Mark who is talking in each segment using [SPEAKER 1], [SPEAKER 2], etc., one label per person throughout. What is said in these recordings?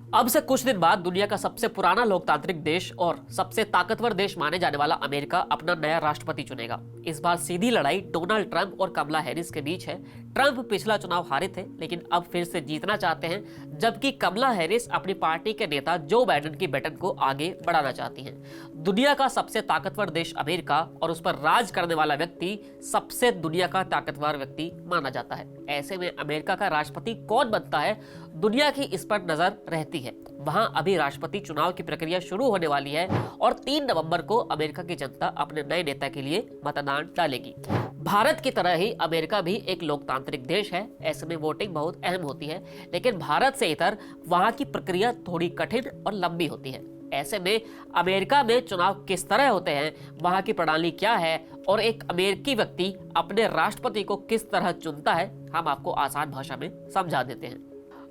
[SPEAKER 1] अब से कुछ दिन बाद दुनिया का सबसे पुराना लोकतांत्रिक देश और सबसे ताकतवर देश माने जाने वाला अमेरिका अपना नया राष्ट्रपति चुनेगा। इस बार सीधी लड़ाई डोनाल्ड ट्रंप और कमला हैरिस के बीच है। ट्रंप पिछला चुनाव हारे थे, लेकिन अब फिर से जीतना चाहते हैं, जबकि कमला हैरिस अपनी पार्टी के नेता जो बाइडेन की बेटन को आगे बढ़ाना चाहती हैं। दुनिया का सबसे ताकतवर देश अमेरिका और उस पर राज करने वाला व्यक्ति सबसे दुनिया का ताकतवर व्यक्ति माना जाता है। ऐसे में अमेरिका का राष्ट्रपति कौन बनता है, दुनिया की इस पर नजर रहती है। वहां अभी राष्ट्रपति चुनाव की प्रक्रिया शुरू होने वाली है और 3 नवंबर को अमेरिका की जनता अपने नए नेता के लिए मतदान डालेगी। भारत की तरह ही अमेरिका भी एक लोकतांत्रिक देश है। ऐसे में वोटिंग बहुत अहम होती है, लेकिन भारत से इतर वहां की प्रक्रिया थोड़ी कठिन और लंबी होती है। ऐसे में अमेरिका में चुनाव किस तरह होते हैं, वहां की प्रणाली क्या है और एक अमेरिकी व्यक्ति अपने राष्ट्रपति को किस तरह चुनता है, हम आपको आसान भाषा में समझा देते हैं।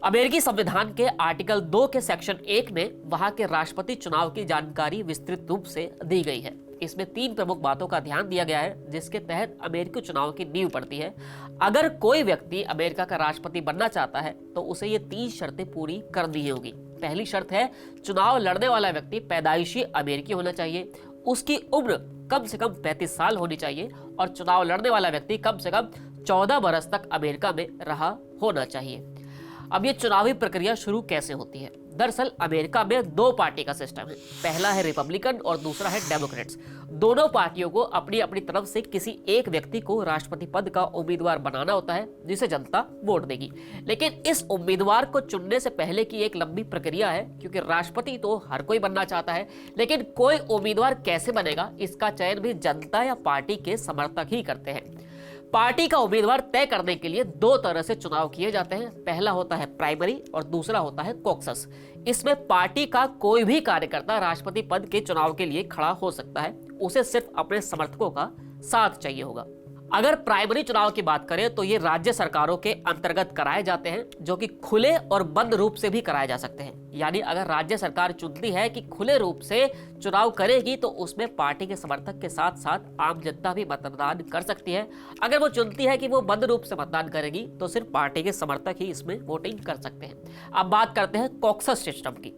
[SPEAKER 1] अमेरिकी संविधान के आर्टिकल 2 के सेक्शन 1 में वहां के राष्ट्रपति चुनाव की जानकारी विस्तृत रूप से दी गई है। इसमें 3 प्रमुख बातों का ध्यान दिया गया है, जिसके तहत अमेरिकी चुनाव की नींव पड़ती है। अगर कोई व्यक्ति अमेरिका का राष्ट्रपति बनना चाहता है तो उसे ये 3 शर्तें पूरी करनी होगी। पहली शर्त है, चुनाव लड़ने वाला व्यक्ति पैदाइशी अमेरिकी होना चाहिए, उसकी उम्र कम से कम 35 साल होनी चाहिए और चुनाव लड़ने वाला व्यक्ति कम से कम 14 बरस तक अमेरिका में रहा होना चाहिए। अब ये चुनावी प्रक्रिया शुरू कैसे होती है? दरअसल अमेरिका में 2 पार्टी का सिस्टम है। पहला है रिपब्लिकन और दूसरा है डेमोक्रेट्स। दोनों पार्टियों को अपनी अपनी तरफ से किसी एक व्यक्ति को राष्ट्रपति पद का उम्मीदवार बनाना होता है, जिसे जनता वोट देगी। लेकिन इस उम्मीदवार को चुनने से पहले की एक लंबी प्रक्रिया है, क्योंकि राष्ट्रपति तो हर कोई बनना चाहता है, लेकिन कोई उम्मीदवार कैसे बनेगा, इसका चयन भी जनता या पार्टी के समर्थक ही करते हैं। पार्टी का उम्मीदवार तय करने के लिए 2 तरह से चुनाव किए जाते हैं। पहला होता है प्राइमरी और दूसरा होता है कॉकसस। इसमें पार्टी का कोई भी कार्यकर्ता राष्ट्रपति पद के चुनाव के लिए खड़ा हो सकता है, उसे सिर्फ अपने समर्थकों का साथ चाहिए होगा। अगर प्राइमरी चुनाव की बात करें तो ये राज्य सरकारों के अंतर्गत कराए जाते हैं, जो कि खुले और बंद रूप से भी कराए जा सकते हैं। यानी अगर राज्य सरकार चुनती है कि खुले रूप से चुनाव करेगी तो उसमें पार्टी के समर्थक के साथ साथ आम जनता भी मतदान कर सकती है। अगर वो चुनती है कि वो बंद रूप से मतदान करेगी तो सिर्फ पार्टी के समर्थक ही इसमें वोटिंग कर सकते हैं। अब बात करते हैं कॉकसस सिस्टम की।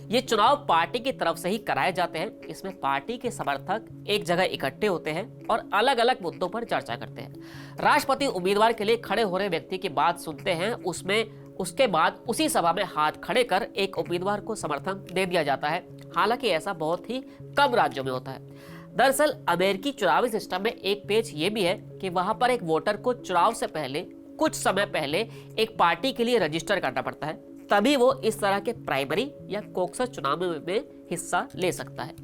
[SPEAKER 1] ये चुनाव पार्टी की तरफ से ही कराए जाते हैं। इसमें पार्टी के समर्थक एक जगह इकट्ठे होते हैं और अलग अलग मुद्दों पर चर्चा करते हैं। राष्ट्रपति उम्मीदवार के लिए खड़े हो रहे व्यक्ति की बात सुनते हैं, उसके बाद उसी सभा में हाथ खड़े कर एक उम्मीदवार को समर्थन दे दिया जाता है। हालांकि ऐसा बहुत ही कम राज्यों में होता है। दरअसल अमेरिकी चुनावी सिस्टम में एक पेच ये भी है कि वहां पर एक वोटर को चुनाव से पहले कुछ समय पहले एक पार्टी के लिए रजिस्टर करना पड़ता है, तभी वो इस तरह के प्राइमरी या कॉकसस चुनाव में हिस्सा ले सकता है।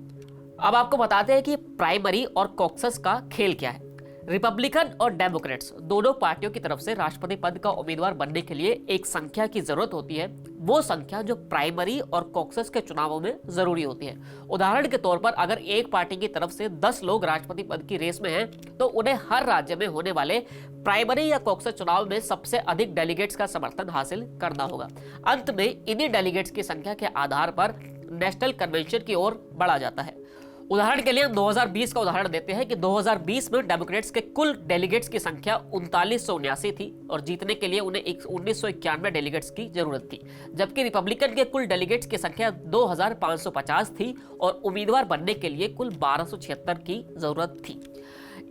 [SPEAKER 1] अब आपको बताते हैं कि प्राइमरी और कॉकसस का खेल क्या है। रिपब्लिकन और डेमोक्रेट्स दोनों पार्टियों की तरफ से राष्ट्रपति पद का उम्मीदवार बनने के लिए एक संख्या की जरूरत होती है, वो संख्या जो प्राइमरी और कॉकसस के चुनावों में जरूरी होती है। उदाहरण के तौर पर अगर एक पार्टी की तरफ से 10 लोग राष्ट्रपति पद की रेस में हैं, तो उन्हें हर राज्य में होने वाले प्राइमरी या कॉकसस चुनाव में सबसे अधिक डेलीगेट्स का समर्थन हासिल करना होगा। अंत में इन्हीं डेलीगेट्स की संख्या के आधार पर नेशनल कन्वेंशन की ओर बढ़ा जाता है। उदाहरण के लिए हम 2020 का उदाहरण देते हैं कि 2020 में डेमोक्रेट्स के कुल डेलीगेट्स की संख्या 3979 थी और जीतने के लिए उन्हें 1991 डेलीगेट्स की जरूरत थी, जबकि रिपब्लिकन के कुल डेलीगेट्स की संख्या 2550 थी और उम्मीदवार बनने के लिए कुल 1276 की जरूरत थी।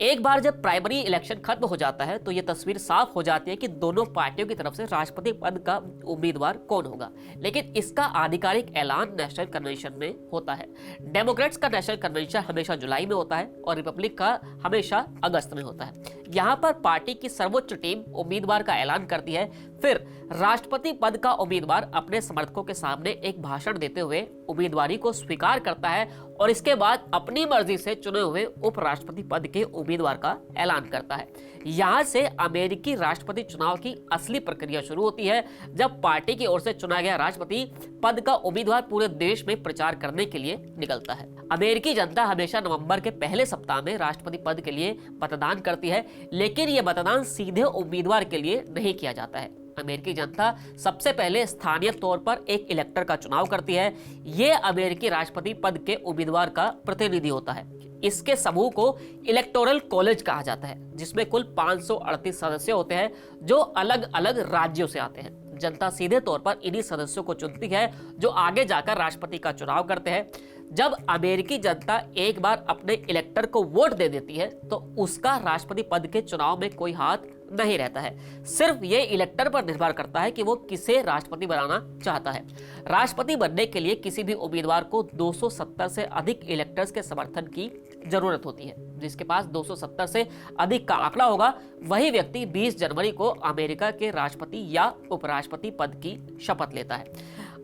[SPEAKER 1] एक बार जब प्राइमरी इलेक्शन खत्म हो जाता है तो यह तस्वीर साफ हो जाती है कि दोनों पार्टियों की तरफ से राष्ट्रपति पद का उम्मीदवार कौन होगा, लेकिन इसका आधिकारिक ऐलान नेशनल कन्वेंशन में होता है। डेमोक्रेट्स का नेशनल कन्वेंशन हमेशा जुलाई में होता है और रिपब्लिक का हमेशा अगस्त में होता है। यहाँ पर पार्टी की सर्वोच्च टीम उम्मीदवार का ऐलान करती है, फिर राष्ट्रपति पद का उम्मीदवार अपने समर्थकों के सामने एक भाषण देते हुए उम्मीदवारी को स्वीकार करता है और इसके बाद अपनी मर्जी से चुने हुए उपराष्ट्रपति पद के उम्मीदवार का ऐलान करता है। यहाँ से अमेरिकी राष्ट्रपति चुनाव की असली प्रक्रिया शुरू होती है, जब पार्टी की ओर से चुना गया राष्ट्रपति पद का उम्मीदवार पूरे देश में प्रचार करने के लिए निकलता है। अमेरिकी जनता हमेशा नवंबर के पहले सप्ताह में राष्ट्रपति पद के लिए मतदान करती है, लेकिन यह मतदान सीधे उम्मीदवार के लिए नहीं किया जाता है। अमेरिकी जनता सबसे पहले स्थानीय तौर पर एक इलेक्टर का चुनाव करती है। यह अमेरिकी राष्ट्रपति पद के उम्मीदवार का प्रतिनिधि होता है। इसके समूह को इलेक्टोरल कॉलेज कहा जाता है, जिसमें कुल 538 सदस्य होते हैं जो अलग अलग राज्यों से आते हैं। जनता सीधे तौर पर इन्हीं सदस्यों को चुनती है जो आगे जाकर राष्ट्रपति का चुनाव करते हैं। जब अमेरिकी जनता एक बार अपने इलेक्टर को वोट दे देती है तो उसका राष्ट्रपति पद के चुनाव में कोई हाथ नहीं रहता है। सिर्फ ये इलेक्टर पर निर्भर करता है कि वो किसे राष्ट्रपति बनाना चाहता है। राष्ट्रपति बनने के लिए किसी भी उम्मीदवार को 270 से अधिक इलेक्टर्स के समर्थन की जरूरत होती है। जिसके पास 270 से अधिक का आंकड़ा होगा वही व्यक्ति 20 जनवरी को अमेरिका के राष्ट्रपति या उपराष्ट्रपति पद की शपथ लेता है।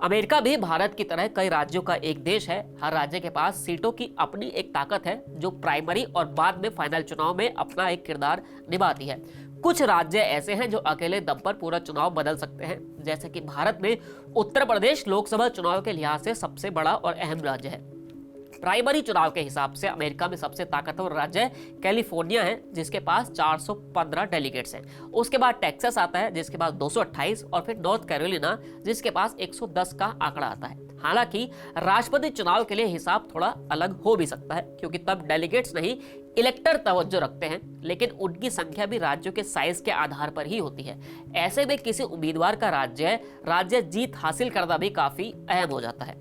[SPEAKER 1] अमेरिका भी भारत की तरह कई राज्यों का एक देश है। हर राज्य के पास सीटों की अपनी एक ताकत है जो प्राइमरी और बाद में फाइनल चुनाव में अपना एक किरदार निभाती है। कुछ राज्य ऐसे हैं जो अकेले दम पर पूरा चुनाव बदल सकते हैं, जैसे कि भारत में उत्तर प्रदेश लोकसभा चुनाव के लिहाज से सबसे बड़ा और अहम राज्य है। प्राइमरी चुनाव के हिसाब से अमेरिका में सबसे ताकतवर राज्य कैलिफोर्निया है जिसके पास 415 डेलीगेट्स हैं। उसके बाद टेक्सास आता है जिसके पास 228 और फिर नॉर्थ कैरोलिना जिसके पास 110 का आंकड़ा आता है। हालांकि राष्ट्रपति चुनाव के लिए हिसाब थोड़ा अलग हो भी सकता है क्योंकि तब डेलीगेट्स नहीं इलेक्टर तवज्जो रखते हैं, लेकिन उनकी संख्या भी राज्यों के साइज के आधार पर ही होती है। ऐसे में किसी उम्मीदवार का राज्य जीत हासिल करना भी काफी अहम हो जाता है।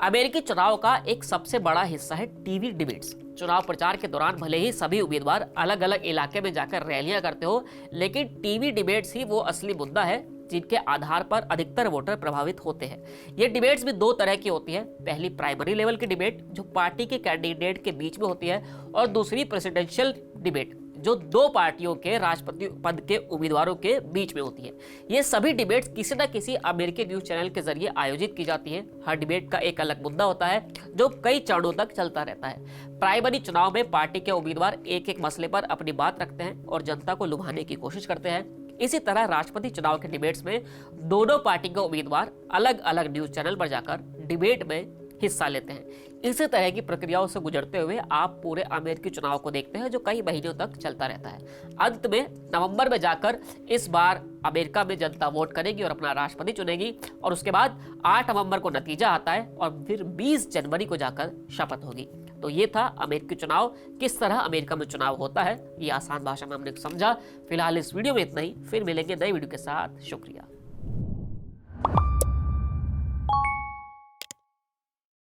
[SPEAKER 1] अमेरिकी चुनाव का एक सबसे बड़ा हिस्सा है टीवी डिबेट्स। चुनाव प्रचार के दौरान भले ही सभी उम्मीदवार अलग अलग इलाके में जाकर रैलियां करते हो, लेकिन टीवी डिबेट्स ही वो असली मुद्दा है जिनके आधार पर अधिकतर वोटर प्रभावित होते हैं। ये डिबेट्स भी दो तरह की होती है। पहली प्राइमरी लेवल की डिबेट जो पार्टी के कैंडिडेट के बीच में होती है, और दूसरी प्रेसिडेंशियल डिबेट जो दो पार्टियों के राष्ट्रपति पद के उम्मीदवारों के बीच में होती है। ये सभी डिबेट्स किसी न किसी अमेरिकी न्यूज चैनल के जरिए आयोजित की जाती है। हर डिबेट का एक अलग मुद्दा होता है जो कई चरणों तक चलता रहता है। प्राइमरी चुनाव में पार्टी के उम्मीदवार एक एक मसले पर अपनी बात रखते हैं और जनता को लुभाने की कोशिश करते हैं। इसी तरह राष्ट्रपति चुनाव के डिबेट्स में दोनों पार्टी के उम्मीदवार अलग अलग न्यूज चैनल पर जाकर डिबेट में हिस्सा लेते हैं। इसी तरह की प्रक्रियाओं से गुजरते हुए आप पूरे अमेरिकी चुनाव को देखते हैं जो कई महीनों तक चलता रहता है। अंत में नवंबर में जाकर इस बार अमेरिका में जनता वोट करेगी और अपना राष्ट्रपति चुनेगी, और उसके बाद 8 नवंबर को नतीजा आता है और फिर 20 जनवरी को जाकर शपथ होगी। तो ये था अमेरिकी चुनाव, किस तरह अमेरिका में चुनाव होता है। ये आसान भाषा में हमने समझा। फिलहाल इस वीडियो में इतना ही, फिर मिलेंगे नई वीडियो के साथ। शुक्रिया।